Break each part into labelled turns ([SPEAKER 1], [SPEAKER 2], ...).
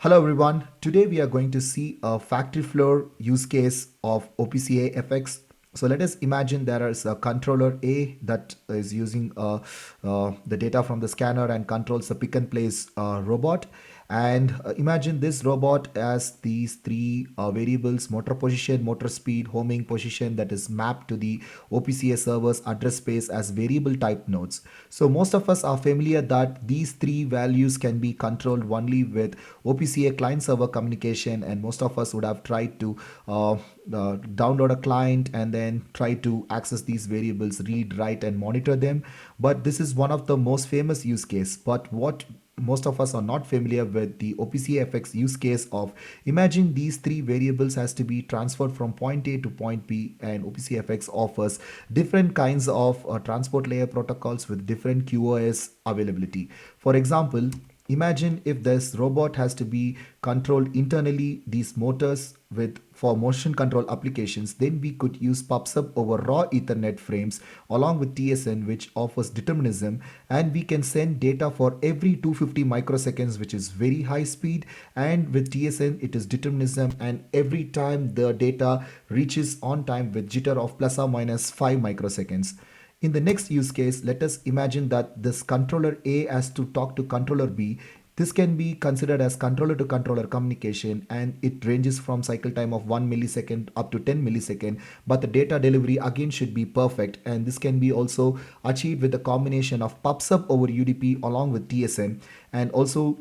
[SPEAKER 1] Hello everyone. Today we are going to see a factory floor use case of OPC UAFX. So let us imagine there is a controller A that is using the data from the scanner and controls the pick and place robot. And imagine this robot as these three variables: motor position, motor speed, homing position, that is mapped to the OPCA server's address space as variable type nodes. So most of us are familiar that these three values can be controlled only with OPCA client server communication, and most of us would have tried to download a client and then try to access these variables, read, write, and monitor them. But this is one of the most famous use case. But what most of us are not familiar with the OPC UAFX use case of: imagine these three variables has to be transferred from point A to point B, and OPC UAFX offers different kinds of transport layer protocols with different QoS availability. For example, imagine if this robot has to be controlled internally, these motors with for motion control applications, then we could use PubSub over raw Ethernet frames along with TSN, which offers determinism, and we can send data for every 250 microseconds, which is very high speed, and with TSN it is determinism, and every time the data reaches on time with jitter of plus or minus 5 microseconds. In the next use case, let us imagine that this controller A has to talk to controller B. This can be considered as controller to controller communication, and it ranges from cycle time of 1 millisecond up to 10 millisecond, but the data delivery again should be perfect, and this can be also achieved with a combination of PubSub over UDP along with TSN. And also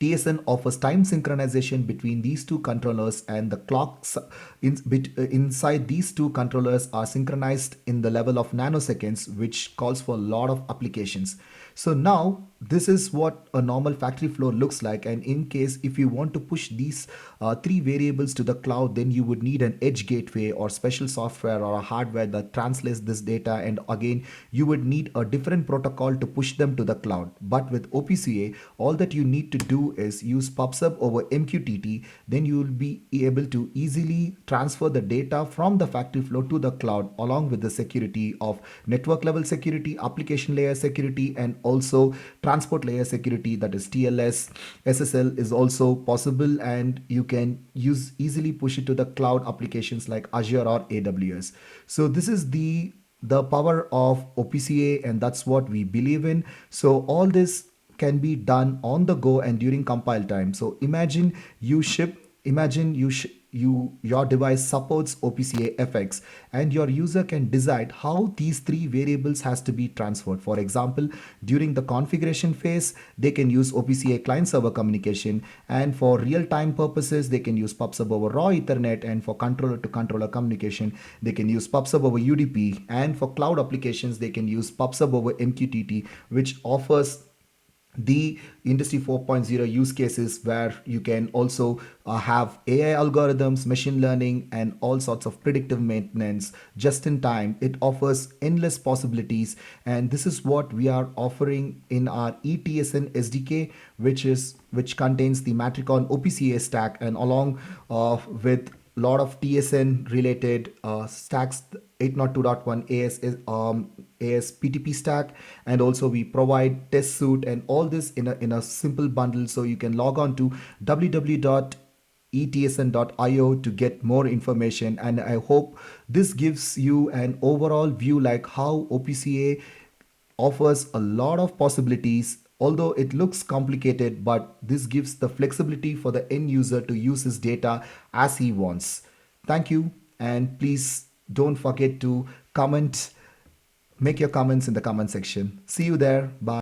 [SPEAKER 1] TSN offers time synchronization between these two controllers, and the clocks inside these two controllers are synchronized in the level of nanoseconds, which calls for a lot of applications. So now this is what a normal factory floor looks like, and in case if you want to push these three variables to the cloud, then you would need an edge gateway or special software or a hardware that translates this data, and again you would need a different protocol to push them to the cloud. But with OPCA, all that you need to do is use PubSub over MQTT. Then you will be able to easily transfer the data from the factory floor to the cloud, along with the security of network level security, application layer security, and also transport layer security, that is TLS. SSL is also possible, and you can easily push it to the cloud applications like Azure or AWS. So this is the power of OPCA, and that's what we believe in. So all this can be done on the go and during compile time. So imagine your device supports OPC UAFX, and your user can decide how these three variables has to be transferred. For example, during the configuration phase, they can use OPC client-server communication, and for real-time purposes, they can use PubSub over raw Ethernet, and for controller-to-controller communication, they can use PubSub over UDP, and for cloud applications, they can use PubSub over MQTT, which offers the industry 4.0 use cases, where you can also have AI algorithms, machine learning, and all sorts of predictive maintenance just in time. It offers endless possibilities, and this is what we are offering in our ETSN SDK, which contains the Matricon OPCA stack, and along with lot of TSN related stacks, 802.1 ASPTP stack, and also we provide test suite, and all this in a simple bundle. So you can log on to www.etsn.io to get more information, and I hope this gives you an overall view like how OPCA offers a lot of possibilities, although it looks complicated, but this gives the flexibility for the end user to use his data as he wants. Thank you, and please don't forget to comment, make your comments in the comment section. See you there. Bye.